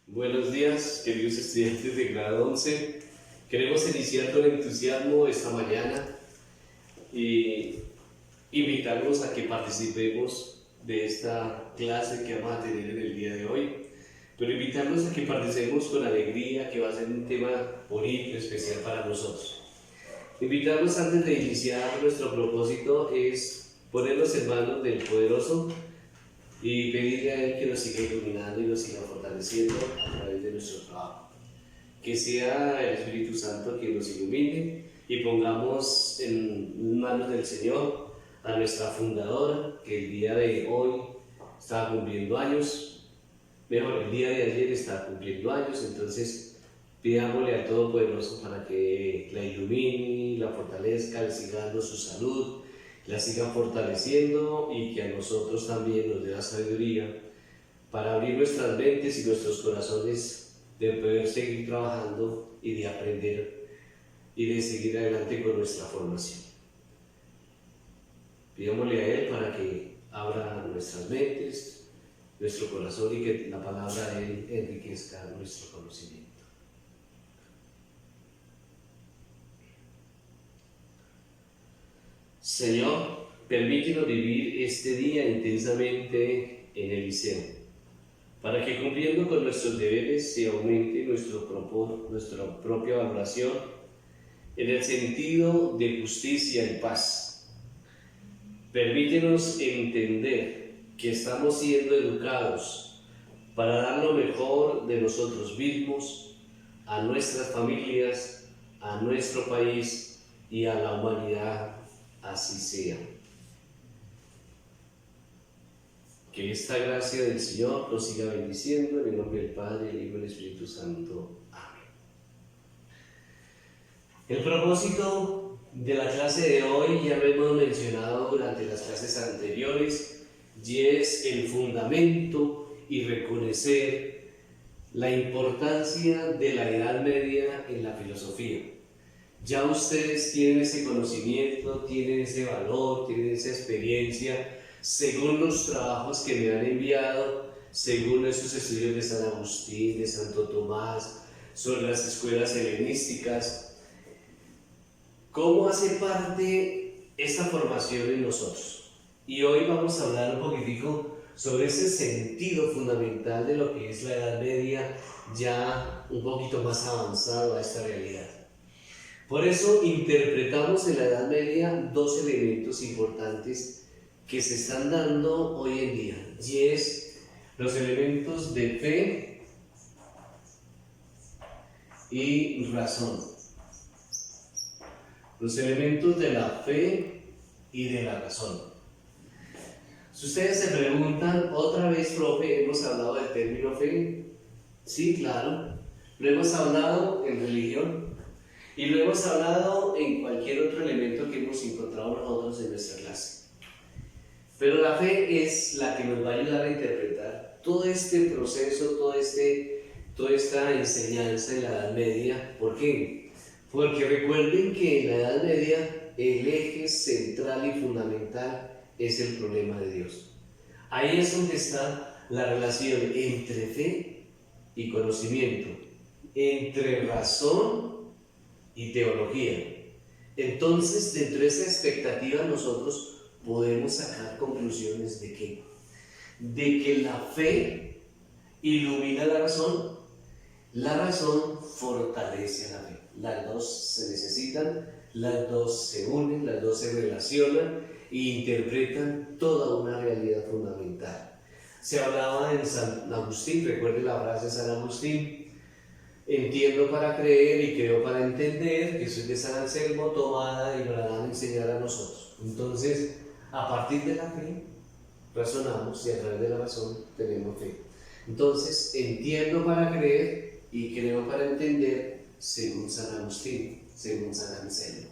Buenos días, queridos estudiantes de grado 11. Queremos iniciar con entusiasmo esta mañana y invitarlos a que participemos de esta clase que vamos a tener en el día de hoy. Pero invitarlos a que participemos con alegría, que va a ser un tema bonito, especial para nosotros. Invitarlos antes de iniciar nuestro propósito es ponernos en manos del Poderoso y pedirle a Él que nos siga iluminando y nos siga fortaleciendo a través de nuestro trabajo. Que sea el Espíritu Santo quien nos ilumine y pongamos en manos del Señor a nuestra fundadora, que el día de hoy estaba cumpliendo años, el día de ayer estaba cumpliendo años, entonces pidámosle al Todopoderoso para que la ilumine, la fortalezca, le siga dando su salud, la siga fortaleciendo y que a nosotros también nos dé la sabiduría para abrir nuestras mentes y nuestros corazones de poder seguir trabajando y de aprender y de seguir adelante con nuestra formación. Pidámosle a Él para que abra nuestras mentes, nuestro corazón y que la palabra de Él enriquezca nuestro conocimiento. Señor, permítenos vivir este día intensamente en el liceo, para que cumpliendo con nuestros deberes se aumente nuestra propia valoración en el sentido de justicia y paz. Permítenos entender que estamos siendo educados para dar lo mejor de nosotros mismos, a nuestras familias, a nuestro país y a la humanidad. Así sea. Que esta gracia del Señor nos siga bendiciendo en el nombre del Padre, el Hijo y el Espíritu Santo. Amén. El propósito de la clase de hoy ya lo hemos mencionado durante las clases anteriores y es el fundamento y reconocer la importancia de la Edad Media en la filosofía. Ya ustedes tienen ese conocimiento, tienen ese valor, tienen esa experiencia, según los trabajos que me han enviado, según esos estudios de San Agustín, de Santo Tomás, sobre las escuelas helenísticas. ¿Cómo hace parte esta formación en nosotros? Y hoy vamos a hablar un poquitico sobre ese sentido fundamental de lo que es la Edad Media, ya un poquito más avanzado a esta realidad. Por eso interpretamos en la Edad Media dos elementos importantes que se están dando hoy en día, y es los elementos de fe y razón. Los elementos de la fe y de la razón. Si ustedes se preguntan, otra vez, profe, ¿hemos hablado del término fe? Sí, claro. Lo hemos hablado en religión. Y lo hemos hablado en cualquier otro elemento que hemos encontrado nosotros en nuestra clase. Pero la fe es la que nos va a ayudar a interpretar todo este proceso, toda esta enseñanza en la Edad Media. ¿Por qué? Porque recuerden que en la Edad Media el eje central y fundamental es el problema de Dios. Ahí es donde está la relación entre fe y conocimiento, entre razón y teología. Entonces, dentro de esa expectativa nosotros podemos sacar conclusiones de qué? De que la fe ilumina la razón fortalece a la fe. Las dos se necesitan, las dos se unen, las dos se relacionan e interpretan toda una realidad fundamental. Se hablaba en San Agustín, recuerde la frase de San Agustín: entiendo para creer y creo para entender, que soy de San Anselmo, tomada y nos la dan a enseñar a nosotros. Entonces, a partir de la fe, razonamos y a través de la razón tenemos fe. Entonces, entiendo para creer y creo para entender, según San Agustín, según San Anselmo.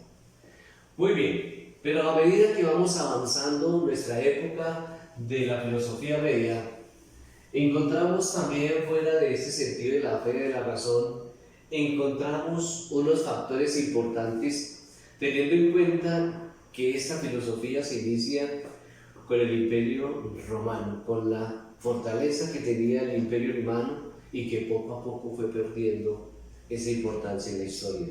Muy bien, pero a medida que vamos avanzando en nuestra época de la filosofía media, encontramos también, fuera de este sentido de la fe y de la razón, encontramos unos factores importantes, teniendo en cuenta que esta filosofía se inicia con el Imperio Romano, con la fortaleza que tenía el Imperio Romano y que poco a poco fue perdiendo esa importancia en la historia.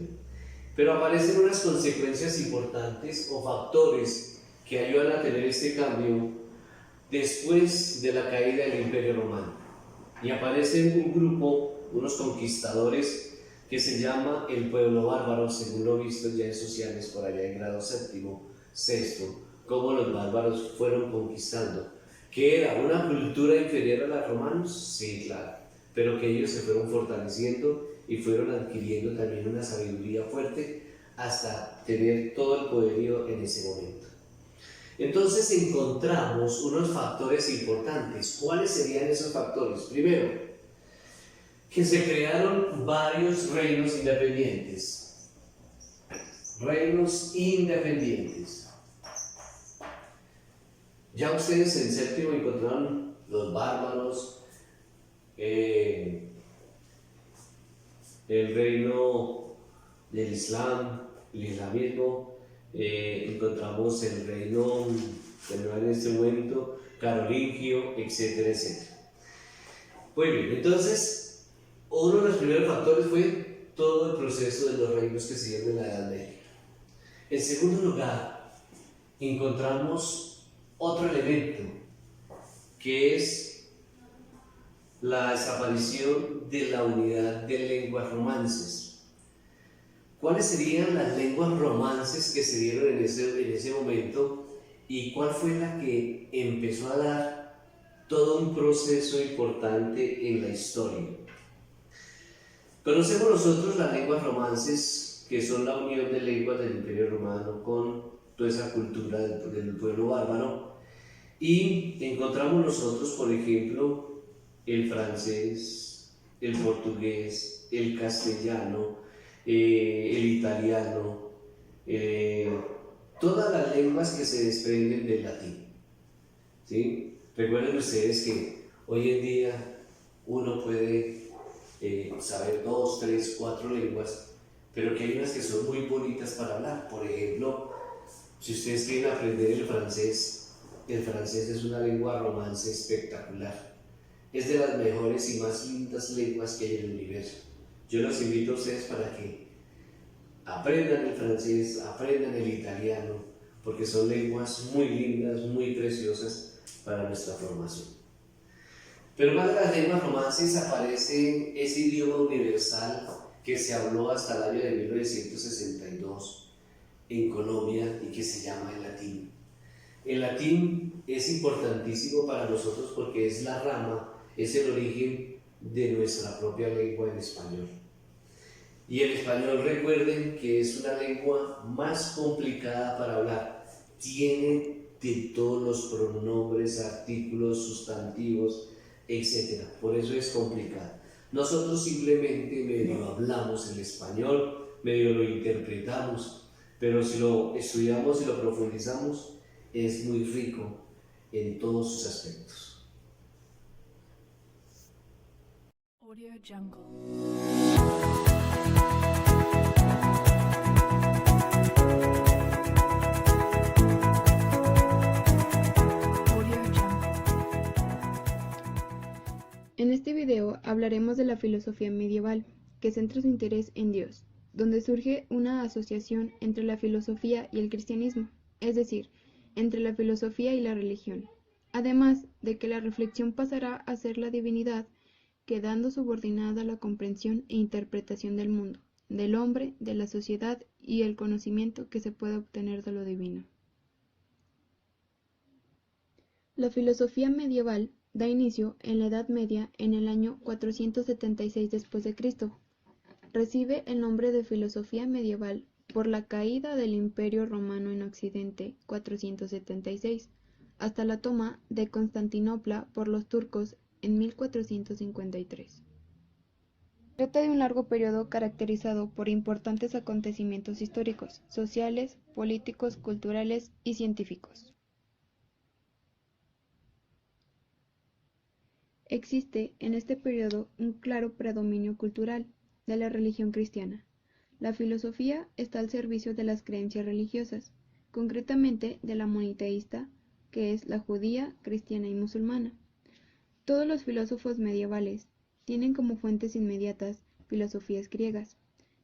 Pero aparecen unas consecuencias importantes o factores que ayudan a tener este cambio después de la caída del Imperio Romano. Y aparece un grupo, unos conquistadores, que se llama el pueblo bárbaro, según lo visto ya en sociales por allá en grado séptimo, sexto, cómo los bárbaros fueron conquistando. ¿Que era una cultura inferior a la romanos? Sí, claro, pero que ellos se fueron fortaleciendo y fueron adquiriendo también una sabiduría fuerte hasta tener todo el poderío en ese momento. Entonces encontramos unos factores importantes. ¿Cuáles serían esos factores? Primero, que se crearon varios reinos independientes. Reinos independientes. Ya ustedes en séptimo encontraron los bárbaros, el reino del Islam, el islamismo, encontramos el reino en este momento carolingio, etcétera, etcétera. Muy bien, entonces uno de los primeros factores fue todo el proceso de los reinos que se dieron en la Edad Media. En segundo lugar, encontramos otro elemento que es la desaparición de la unidad de lenguas romances. ¿Cuáles serían las lenguas romances que se dieron en ese momento y cuál fue la que empezó a dar todo un proceso importante en la historia? Conocemos nosotros las lenguas romances, que son la unión de lenguas del Imperio Romano con toda esa cultura del pueblo bárbaro, y encontramos nosotros, por ejemplo, el francés, el portugués, el castellano, el italiano, todas las lenguas que se desprenden del latín, ¿sí? Recuerden ustedes que hoy en día uno puede saber 2, 3, 4 lenguas, pero que hay unas que son muy bonitas para hablar. Por ejemplo, si ustedes quieren aprender el francés es una lengua romance espectacular. Es de las mejores y más lindas lenguas que hay en el universo. Yo los invito a ustedes para que aprendan el francés, aprendan el italiano, porque son lenguas muy lindas, muy preciosas para nuestra formación. Pero más de las lenguas romances aparece ese idioma universal que se habló hasta el año de 1962 en Colombia y que se llama el latín. El latín es importantísimo para nosotros porque es la rama, es el origen de nuestra propia lengua en español. Y el español, recuerden que es una lengua más complicada para hablar. Tiene de todos los pronombres, artículos, sustantivos, etc. Por eso es complicada. Nosotros simplemente medio hablamos el español, medio lo interpretamos, pero si lo estudiamos y lo profundizamos, es muy rico en todos sus aspectos. Audio Jungle. En este video hablaremos de la filosofía medieval, que centra su interés en Dios, donde surge una asociación entre la filosofía y el cristianismo, es decir, entre la filosofía y la religión, además de que la reflexión pasará a ser la divinidad, quedando subordinada a la comprensión e interpretación del mundo, del hombre, de la sociedad y el conocimiento que se puede obtener de lo divino. La filosofía medieval da inicio en la Edad Media en el año 476 después de Cristo. Recibe el nombre de filosofía medieval por la caída del Imperio Romano en Occidente 476, hasta la toma de Constantinopla por los turcos en 1453. Trata de un largo periodo caracterizado por importantes acontecimientos históricos, sociales, políticos, culturales y científicos. Existe en este periodo un claro predominio cultural de la religión cristiana. La filosofía está al servicio de las creencias religiosas, concretamente de la monoteísta, que es la judía, cristiana y musulmana. Todos los filósofos medievales tienen como fuentes inmediatas filosofías griegas,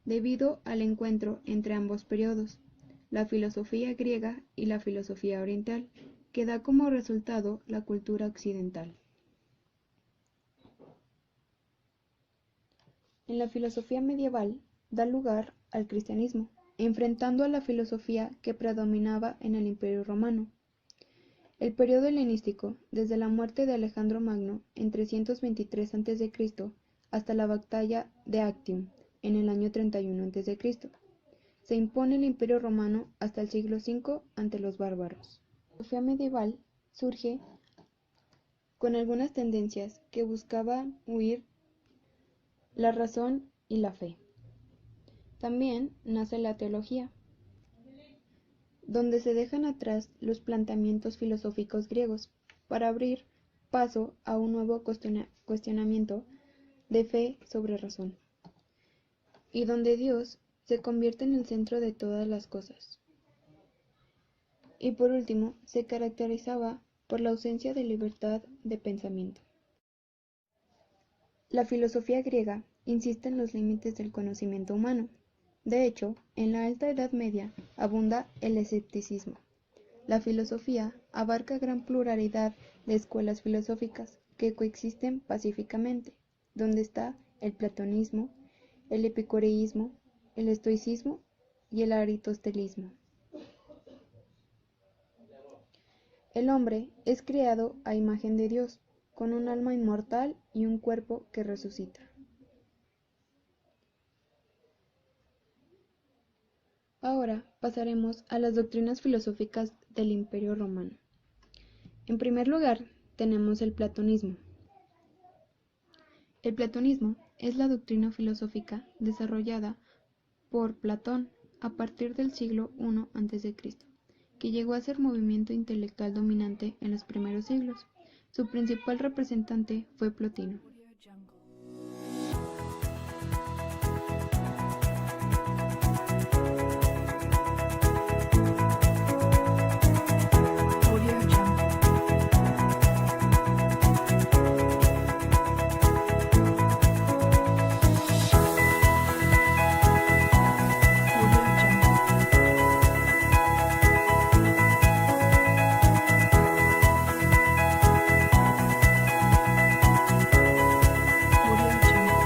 debido al encuentro entre ambos periodos, la filosofía griega y la filosofía oriental, que da como resultado la cultura occidental. En la filosofía medieval da lugar al cristianismo, enfrentando a la filosofía que predominaba en el Imperio Romano. El periodo helenístico, desde la muerte de Alejandro Magno en 323 a.C. hasta la batalla de Actium en el año 31 a.C., se impone el Imperio Romano hasta el siglo V ante los bárbaros. La filosofía medieval surge con algunas tendencias que buscaban huir la razón y la fe. También nace la teología, donde se dejan atrás los planteamientos filosóficos griegos para abrir paso a un nuevo cuestionamiento de fe sobre razón, y donde Dios se convierte en el centro de todas las cosas. Y por último, se caracterizaba por la ausencia de libertad de pensamiento. La filosofía griega insiste en los límites del conocimiento humano. De hecho, en la Alta Edad Media abunda el escepticismo. La filosofía abarca gran pluralidad de escuelas filosóficas que coexisten pacíficamente, donde está el platonismo, el epicureísmo, el estoicismo y el aristotelismo. El hombre es creado a imagen de Dios, con un alma inmortal y un cuerpo que resucita. Ahora pasaremos a las doctrinas filosóficas del Imperio Romano. En primer lugar, tenemos el platonismo. El platonismo es la doctrina filosófica desarrollada por Platón a partir del siglo I a.C., que llegó a ser movimiento intelectual dominante en los primeros siglos. Su principal representante fue Plotino. Audio Jungle. Audio Jungle. Audio Jungle. Audio Jungle.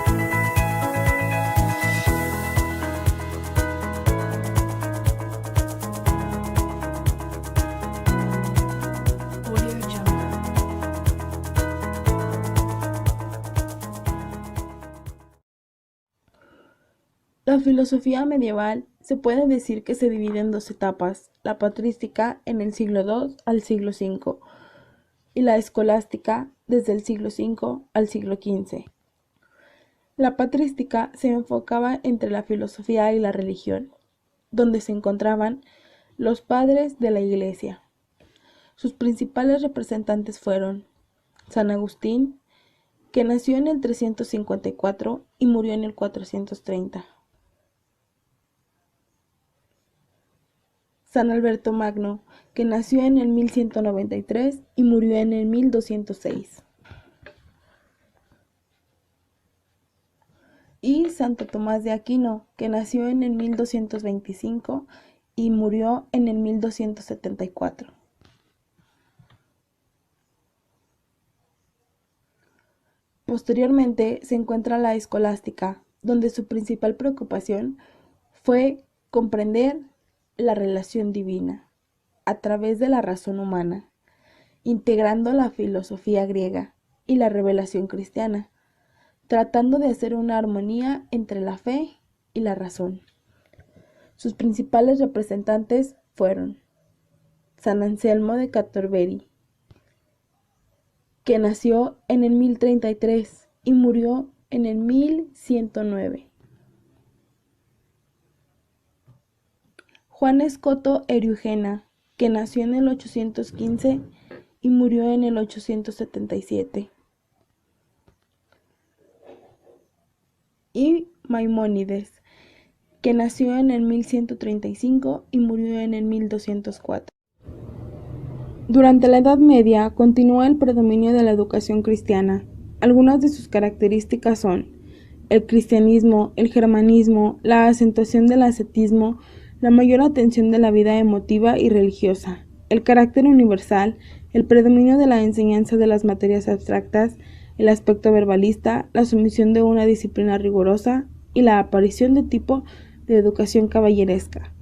Audio Jungle. La filosofía medieval se puede decir que se divide en dos etapas, la patrística en el siglo II al siglo V y la escolástica desde el siglo V al siglo XV. La patrística se enfocaba entre la filosofía y la religión, donde se encontraban los padres de la Iglesia. Sus principales representantes fueron San Agustín, que nació en el 354 y murió en el 430. San Alberto Magno, que nació en el 1193 y murió en el 1206. Y Santo Tomás de Aquino, que nació en el 1225 y murió en el 1274. Posteriormente se encuentra la escolástica, donde su principal preocupación fue comprender la relación divina a través de la razón humana, integrando la filosofía griega y la revelación cristiana, tratando de hacer una armonía entre la fe y la razón. Sus principales representantes fueron San Anselmo de Canterbury, que nació en el 1033 y murió en el 1109. Juan Escoto Eriugena, que nació en el 815 y murió en el 877. Y Maimónides, que nació en el 1135 y murió en el 1204. Durante la Edad Media continuó el predominio de la educación cristiana, Algunas de sus características son el cristianismo, el germanismo, la acentuación del ascetismo, la mayor atención de la vida emotiva y religiosa, el carácter universal, el predominio de la enseñanza de las materias abstractas, el aspecto verbalista, la sumisión de una disciplina rigurosa y la aparición de tipo de educación caballeresca.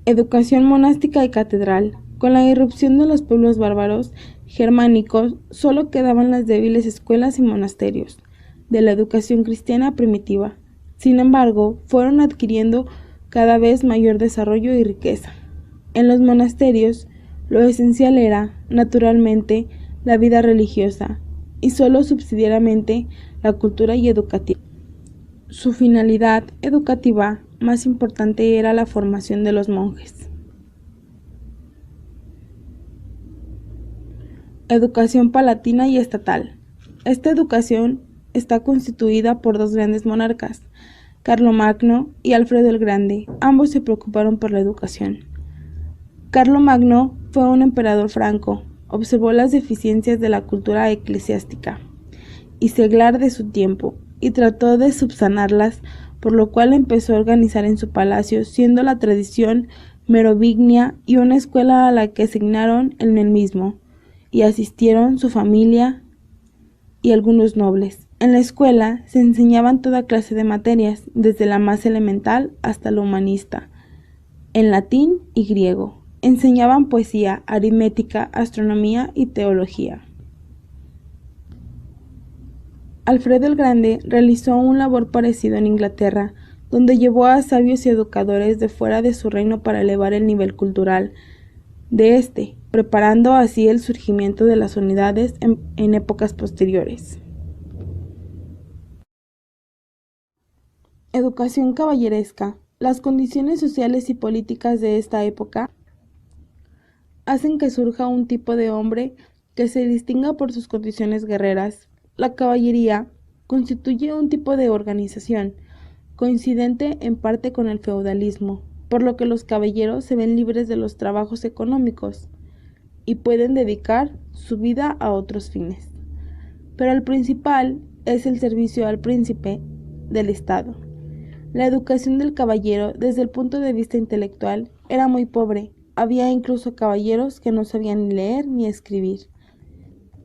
Educación monástica y catedral. Con la irrupción de los pueblos bárbaros germánicos, solo quedaban las débiles escuelas y monasterios de la educación cristiana primitiva. Sin embargo, fueron adquiriendo cada vez mayor desarrollo y riqueza. En los monasterios, lo esencial era, naturalmente, la vida religiosa, y solo subsidiariamente la cultura y educativa. Su finalidad educativa más importante era la formación de los monjes. Educación palatina y estatal. Esta educación está constituida por dos grandes monarcas, Carlomagno y Alfredo el Grande. Ambos se preocuparon por la educación. Carlomagno fue un emperador franco, observó las deficiencias de la cultura eclesiástica y seglar de su tiempo y trató de subsanarlas, por lo cual empezó a organizar en su palacio, siendo la tradición merovingia y una escuela a la que asignaron en el mismo, y asistieron su familia y algunos nobles. En la escuela se enseñaban toda clase de materias, desde la más elemental hasta la humanista, en latín y griego. Enseñaban poesía, aritmética, astronomía y teología. Alfredo el Grande realizó un labor parecido en Inglaterra, donde llevó a sabios y educadores de fuera de su reino para elevar el nivel cultural de este, preparando así el surgimiento de las unidades en épocas posteriores. Educación caballeresca. Las condiciones sociales y políticas de esta época hacen que surja un tipo de hombre que se distinga por sus condiciones guerreras. La caballería constituye un tipo de organización coincidente en parte con el feudalismo, por lo que los caballeros se ven libres de los trabajos económicos y pueden dedicar su vida a otros fines. Pero el principal es el servicio al príncipe del Estado. La educación del caballero, desde el punto de vista intelectual, era muy pobre. Había incluso caballeros que no sabían ni leer ni escribir.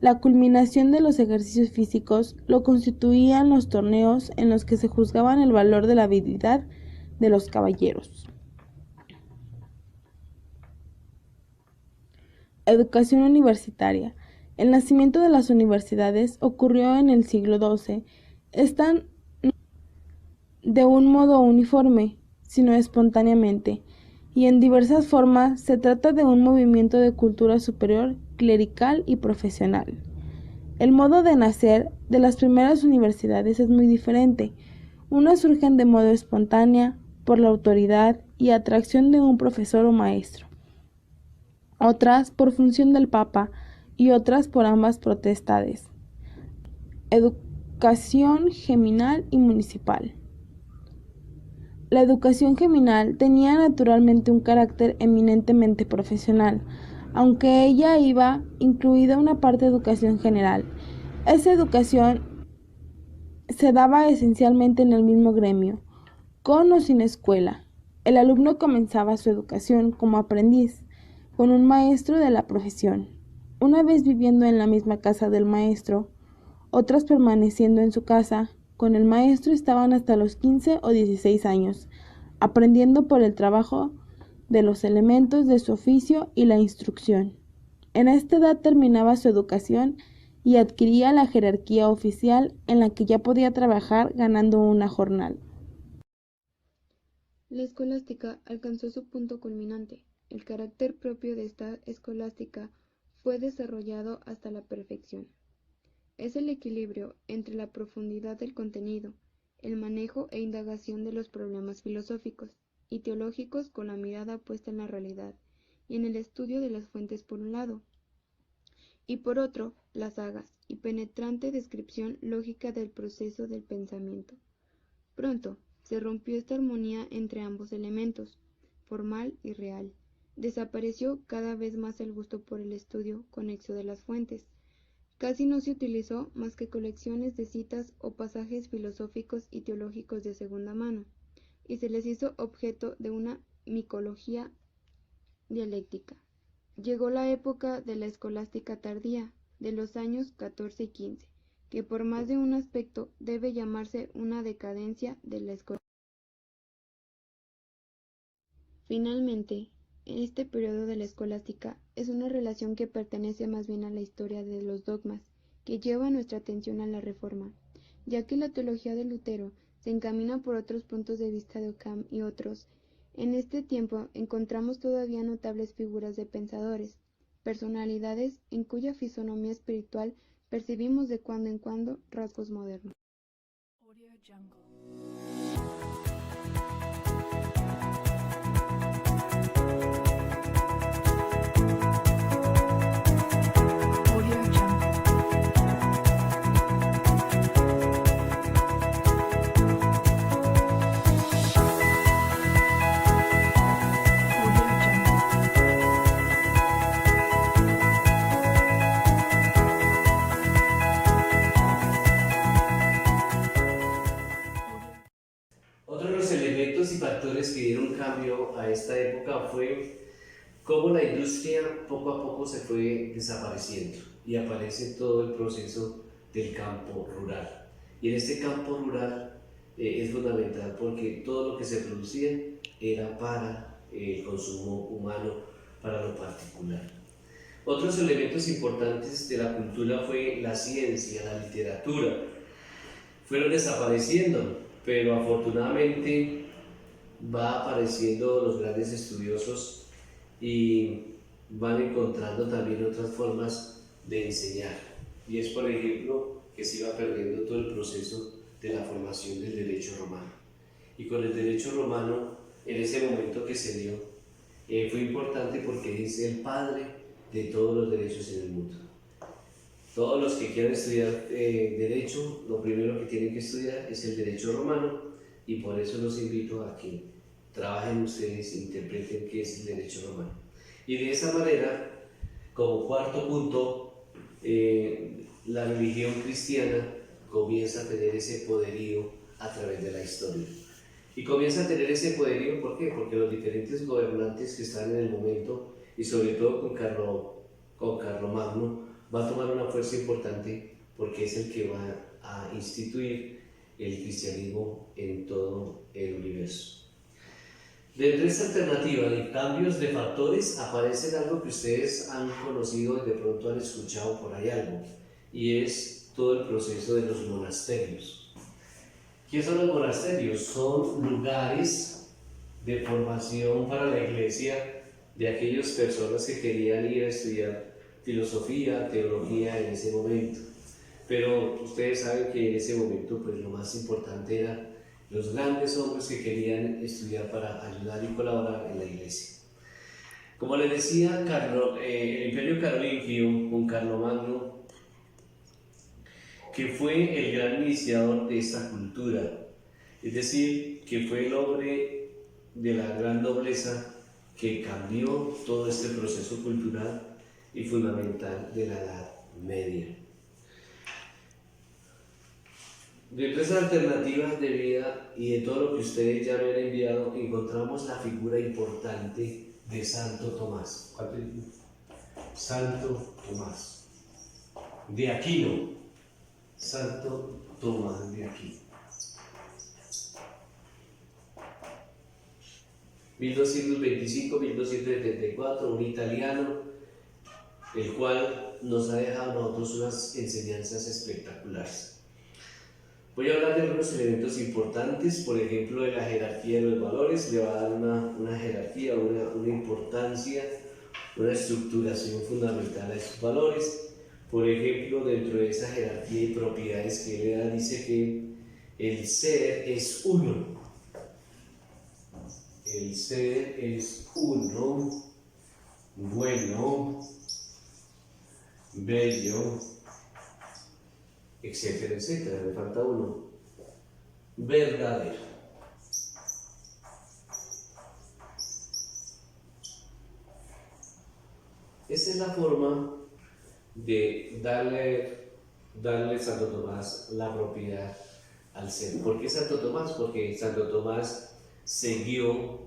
La culminación de los ejercicios físicos lo constituían los torneos en los que se juzgaban el valor de la habilidad de los caballeros. Educación universitaria. El nacimiento de las universidades ocurrió en el siglo XII. Están de un modo uniforme, sino espontáneamente, y en diversas formas. Se trata de un movimiento de cultura superior, clerical y profesional. El modo de nacer de las primeras universidades es muy diferente. Unas surgen de modo espontáneo, por la autoridad y atracción de un profesor o maestro. Otras por función del Papa y otras por ambas potestades. Educación geminal y municipal. La educación geminal tenía naturalmente un carácter eminentemente profesional, aunque ella iba incluida una parte de educación general. Esa educación se daba esencialmente en el mismo gremio, con o sin escuela. El alumno comenzaba su educación como aprendiz, con un maestro de la profesión. Una vez viviendo en la misma casa del maestro, otras permaneciendo en su casa, con el maestro estaban hasta los 15 o 16 años, aprendiendo por el trabajo de los elementos de su oficio y la instrucción. En esta edad terminaba su educación y adquiría la jerarquía oficial en la que ya podía trabajar ganando una jornal. La escolástica alcanzó su punto culminante. El carácter propio de esta escolástica fue desarrollado hasta la perfección. Es el equilibrio entre la profundidad del contenido, el manejo e indagación de los problemas filosóficos y teológicos con la mirada puesta en la realidad y en el estudio de las fuentes por un lado, y por otro, la sagaz y penetrante descripción lógica del proceso del pensamiento. Pronto se rompió esta armonía entre ambos elementos, formal y real, Desapareció cada vez más el gusto por el estudio conexo de las fuentes. Casi no se utilizó más que colecciones de citas o pasajes filosóficos y teológicos de segunda mano, y se les hizo objeto de una micología dialéctica. Llegó la época de la escolástica tardía, de los años 14 y 15, que por más de un aspecto debe llamarse una decadencia de la escolástica. Finalmente, este periodo de la escolástica es una relación que pertenece más bien a la historia de los dogmas, que lleva nuestra atención a la Reforma, ya que la teología de Lutero se encamina por otros puntos de vista de Occam y otros. En este tiempo encontramos todavía notables figuras de pensadores, personalidades en cuya fisonomía espiritual percibimos de cuando en cuando rasgos modernos. Audio Jungle. Audio Jungle. Audio Jungle. Otro de los elementos y factores que dieron cambio a esta época fue cómo la industria poco a poco se fue desapareciendo y aparece todo el proceso del campo rural. Y en este campo rural es fundamental porque todo lo que se producía era para el consumo humano, para lo particular. Otros elementos importantes de la cultura fue la ciencia, la literatura. Fueron desapareciendo, pero afortunadamente va apareciendo los grandes estudiosos y van encontrando también otras formas de enseñar. Y es, por ejemplo, que se iba perdiendo todo el proceso de la formación del derecho romano. Y con el derecho romano, en ese momento que se dio, fue importante porque es el padre de todos los derechos en el mundo. Todos los que quieran estudiar derecho, lo primero que tienen que estudiar es el derecho romano, y por eso los invito a que trabajen ustedes e interpreten qué es el derecho romano. Y de esa manera, como cuarto punto, la religión cristiana comienza a tener ese poderío a través de la historia. Y comienza a tener ese poderío, ¿por qué? Porque los diferentes gobernantes que están en el momento, y sobre todo con Carlomagno, va a tomar una fuerza importante porque es el que va a instituir el cristianismo en todo el universo. Dentro de esta alternativa de cambios de factores aparece algo que ustedes han conocido y de pronto han escuchado por ahí algo, y es todo el proceso de los monasterios. ¿Qué son los monasterios? Son lugares de formación para la iglesia de aquellas personas que querían ir a estudiar filosofía, teología en ese momento. Pero ustedes saben que en ese momento pues lo más importante era los grandes hombres que querían estudiar para ayudar y colaborar en la iglesia. Como les decía, el Imperio Carolingio con Carlomagno, que fue el gran iniciador de esta cultura, es decir, que fue el hombre de la gran nobleza que cambió todo este proceso cultural y fundamental de la Edad Media. Dentro de esas alternativas de vida y de todo lo que ustedes ya me han enviado, encontramos la figura importante de Santo Tomás. Santo Tomás de Aquino. Santo Tomás de Aquino. 1225-1274, un italiano, el cual nos ha dejado a nosotros unas enseñanzas espectaculares. Voy a hablar de algunos elementos importantes, por ejemplo, de la jerarquía de los valores. Le va a dar una jerarquía, una importancia, una estructuración fundamental a esos valores. Por ejemplo, dentro de esa jerarquía y propiedades que le da, dice que el ser es uno. El ser es uno, bueno, bello, etcétera, etcétera. Me falta uno. Verdadero. la forma de darle Santo Tomás la propiedad al ser. ¿Por qué Santo Tomás? Porque Santo Tomás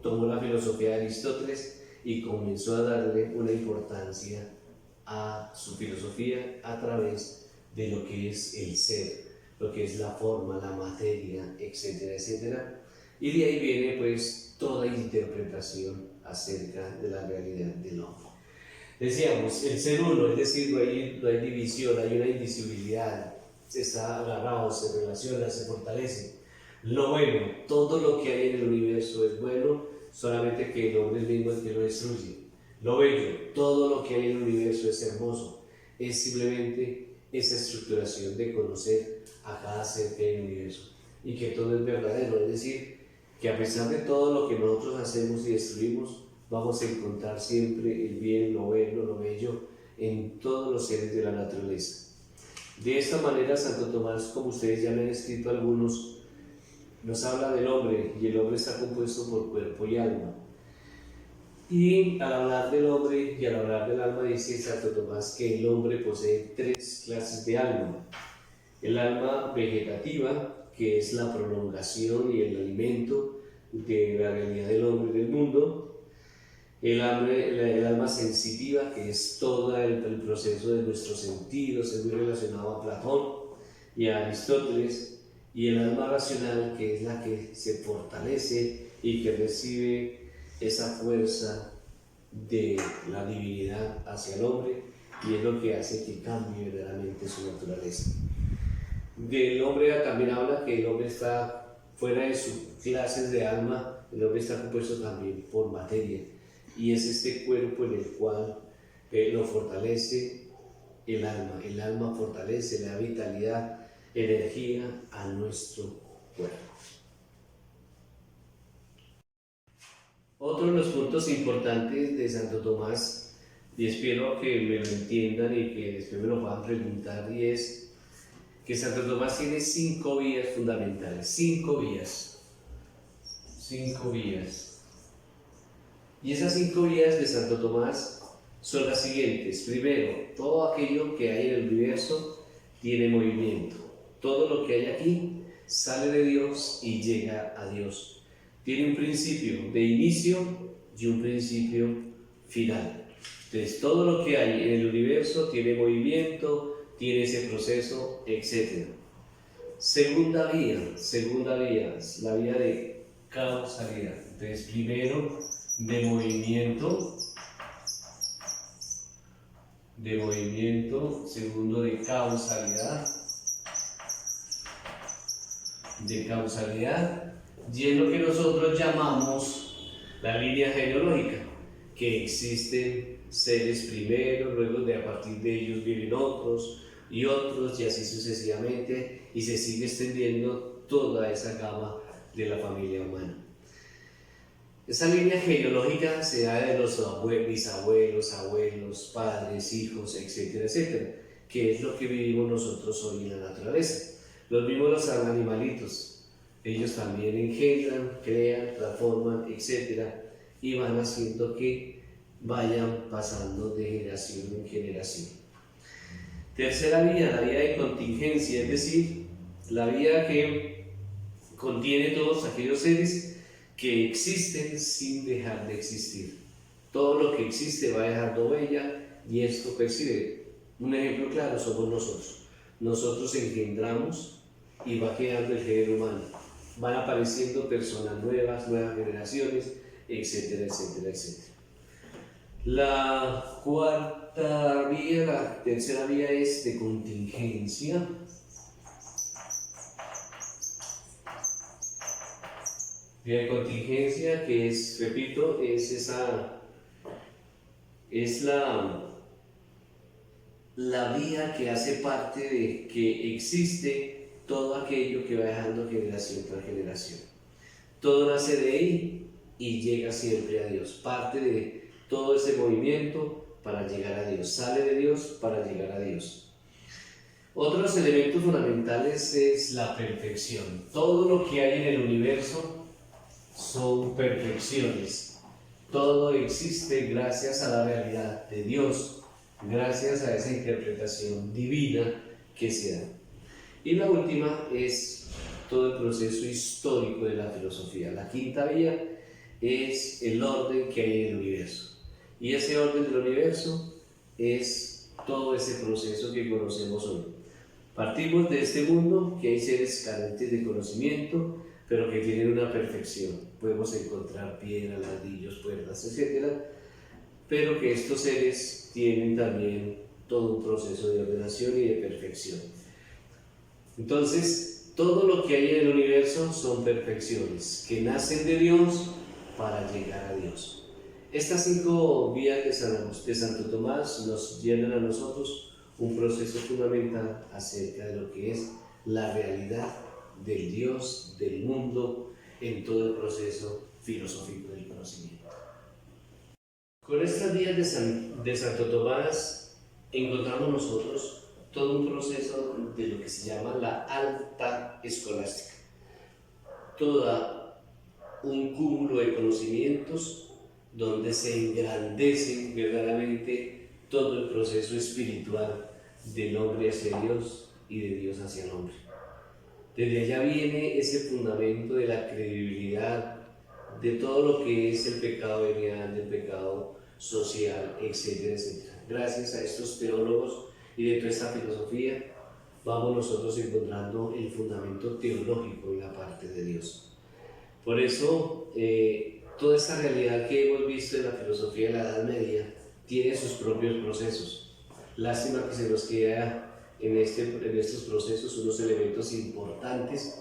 tomó la filosofía de Aristóteles y comenzó a darle una importancia a su filosofía a través de lo que es el ser, lo que es la forma, la materia, etcétera, etcétera. Y de ahí viene pues toda interpretación acerca de la realidad del hombre. Decíamos, el ser uno, es decir, no hay división, hay una indivisibilidad, está agarrado, se relaciona, se fortalece. Lo bueno, todo lo que hay en el universo es bueno, solamente que el hombre mismo es el que lo destruye. Lo bello, todo lo que hay en el universo es hermoso, es simplemente esa estructuración de conocer a cada ser que hay en el universo y que todo es verdadero, es decir, que a pesar de todo lo que nosotros hacemos y destruimos, vamos a encontrar siempre el bien, lo bueno, lo bello en todos los seres de la naturaleza. De esta manera, Santo Tomás, como ustedes ya me han escrito algunos, nos habla del hombre, y el hombre está compuesto por cuerpo y alma. Y al hablar del hombre y al hablar del alma, dice Santo Tomás que el hombre posee tres clases de alma. El alma vegetativa, que es la prolongación y el alimento de la realidad del hombre y del mundo. El alma sensitiva, que es todo el proceso de nuestros sentidos, es muy relacionado a Platón y a Aristóteles. Y el alma racional, que es la que se fortalece y que recibe esa fuerza de la divinidad hacia el hombre, y es lo que hace que cambie verdaderamente su naturaleza. Del hombre también habla que el hombre está fuera de sus clases de alma, el hombre está compuesto también por materia, y es este cuerpo en el cual lo fortalece el alma fortalece, le da vitalidad, energía a nuestro cuerpo. Otro de los puntos importantes de Santo Tomás, y espero que me lo entiendan y que después me lo puedan preguntar, y es que Santo Tomás tiene 5 vías fundamentales, 5 vías. Y esas 5 vías de Santo Tomás son las siguientes. Primero, todo aquello que hay en el universo tiene movimiento. Todo lo que hay aquí sale de Dios y llega a Dios. Tiene un principio de inicio y un principio final. Entonces, todo lo que hay en el universo tiene movimiento, tiene ese proceso, etc. Segunda vía, la vía de causalidad. Entonces, primero, de movimiento, segundo, de causalidad, y es lo que nosotros llamamos la línea genealógica, que existen seres primero, luego de a partir de ellos vienen otros y otros, y así sucesivamente, y se sigue extendiendo toda esa gama de la familia humana. Esa línea genealógica se da de los bisabuelos, abuelos, padres, hijos, etcétera, etcétera, que es lo que vivimos nosotros hoy en la naturaleza. Los mismos los animalitos, ellos también engendran, crean, transforman, etcétera, y van haciendo que vayan pasando de generación en generación. Tercera vía, la vía de contingencia, es decir, la vía que contiene todos aquellos seres que existen sin dejar de existir. Todo lo que existe va dejando huella y esto percibe. Un ejemplo claro somos nosotros. Nosotros engendramos y va quedando el género humano. Van apareciendo personas nuevas, nuevas generaciones, etcétera, etcétera, etcétera. La cuarta vía, la tercera vía es de contingencia. Vía de contingencia, que es, repito, es la vía que hace parte de que existe todo aquello que va dejando generación tras generación. Todo nace de ahí y llega siempre a Dios. Parte de todo ese movimiento para llegar a Dios. Sale de Dios para llegar a Dios. Otros elementos fundamentales es la perfección. Todo lo que hay en el universo son perfecciones. Todo existe gracias a la realidad de Dios. gracias a esa interpretación divina que se da. Y la última es todo el proceso histórico de la filosofía. La quinta vía es el orden que hay en el universo. Y ese orden del universo es todo ese proceso que conocemos hoy. Partimos de este mundo que hay seres carentes de conocimiento, pero que tienen una perfección. Podemos encontrar piedras, ladrillos, puertas, etc. Pero que estos seres tienen también todo un proceso de ordenación y de perfección. Entonces, todo lo que hay en el universo son perfecciones que nacen de Dios para llegar a Dios. Estas 5 vías de Santo Tomás nos llenan a nosotros un proceso fundamental acerca de lo que es la realidad del Dios, del mundo, en todo el proceso filosófico del conocimiento. Con estas vías de Santo Tomás encontramos nosotros todo un proceso de lo que se llama la alta escolástica. Todo un cúmulo de conocimientos donde se engrandece verdaderamente todo el proceso espiritual del hombre hacia Dios y de Dios hacia el hombre. Desde allá viene ese fundamento de la credibilidad de todo lo que es el pecado venial, del pecado social, etcétera, etcétera. Gracias a estos teólogos y de toda esta filosofía vamos nosotros encontrando el fundamento teológico en la parte de Dios. Por eso, toda esta realidad que hemos visto en la filosofía de la Edad Media tiene sus propios procesos. Lástima que se nos queda en estos procesos unos elementos importantes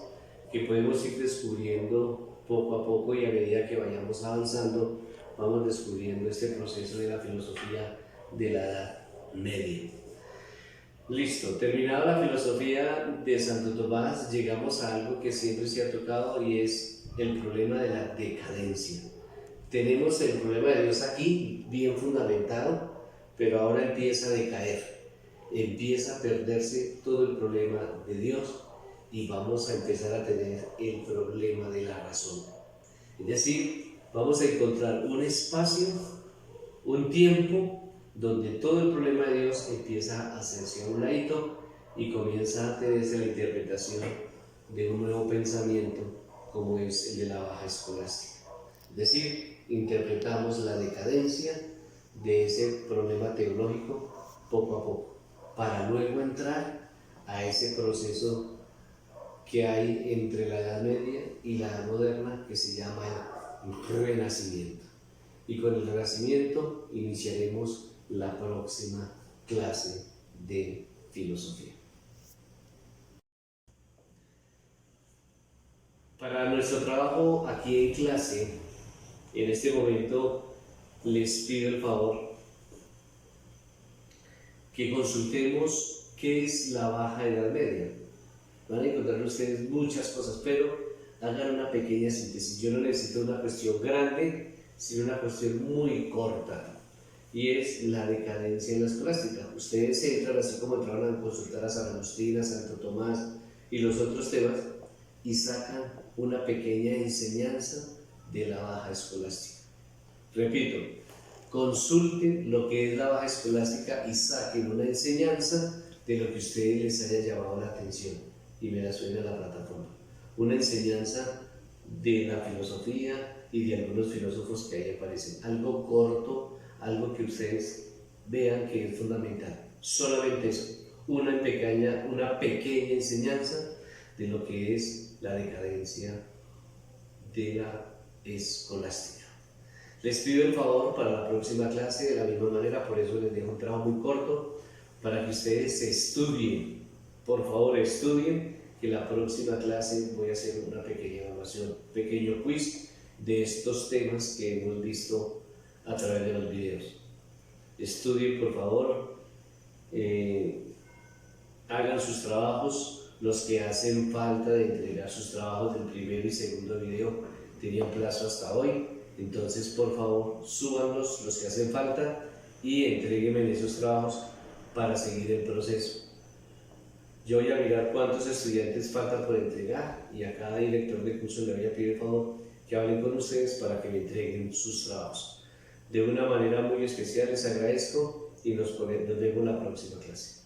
que podemos ir descubriendo poco a poco, y a medida que vayamos avanzando vamos descubriendo este proceso de la filosofía de la Edad Media. Listo, terminada la filosofía de Santo Tomás, llegamos a algo que siempre se ha tocado y es el problema de la decadencia. Tenemos el problema de Dios aquí bien fundamentado, pero ahora empieza a decaer, empieza a perderse todo el problema de Dios y vamos a empezar a tener el problema de la razón. Es decir, vamos a encontrar un espacio, un tiempo, donde todo el problema de Dios empieza a hacerse a un ladito y comienza a tenerse la interpretación de un nuevo pensamiento como es el de la baja escolástica. Es decir, interpretamos la decadencia de ese problema teológico poco a poco, para luego entrar a ese proceso que hay entre la Edad Media y la Edad Moderna que se llama el Renacimiento. Y con el Renacimiento iniciaremos la próxima clase de filosofía. Para nuestro trabajo aquí en clase, en este momento les pido el favor que consultemos qué es la Baja Edad Media. Van a encontrar ustedes muchas cosas, pero hagan una pequeña síntesis. Yo no necesito una cuestión grande, sino una cuestión muy corta. Y es la decadencia en la escolástica. Ustedes entran, así como entraron a consultar a San Agustín, a Santo Tomás y los otros temas, y sacan una pequeña enseñanza de la baja escolástica. Repito, consulten lo que es la baja escolástica y saquen una enseñanza de lo que a ustedes les haya llamado la atención y me la suena a la plataforma. Una enseñanza de la filosofía y de algunos filósofos que ahí aparecen. Algo corto, algo que ustedes vean que es fundamental. Solamente eso, una pequeña enseñanza de lo que es la decadencia de la escolástica. Les pido el favor para la próxima clase, de la misma manera, por eso les dejo un trabajo muy corto, para que ustedes estudien. Por favor, estudien, que la próxima clase voy a hacer una pequeña evaluación, pequeño quiz de estos temas que hemos visto a través de los videos. Estudien, por favor, hagan sus trabajos. Los que hacen falta de entregar sus trabajos del primer y segundo video tenían plazo hasta hoy, entonces por favor súbanlos los que hacen falta y entréguenme esos trabajos para seguir el proceso. Yo voy a mirar cuántos estudiantes faltan por entregar y a cada director de curso le voy a pedir el favor que hablen con ustedes para que me entreguen sus trabajos. De una manera muy especial les agradezco y nos vemos en la próxima clase.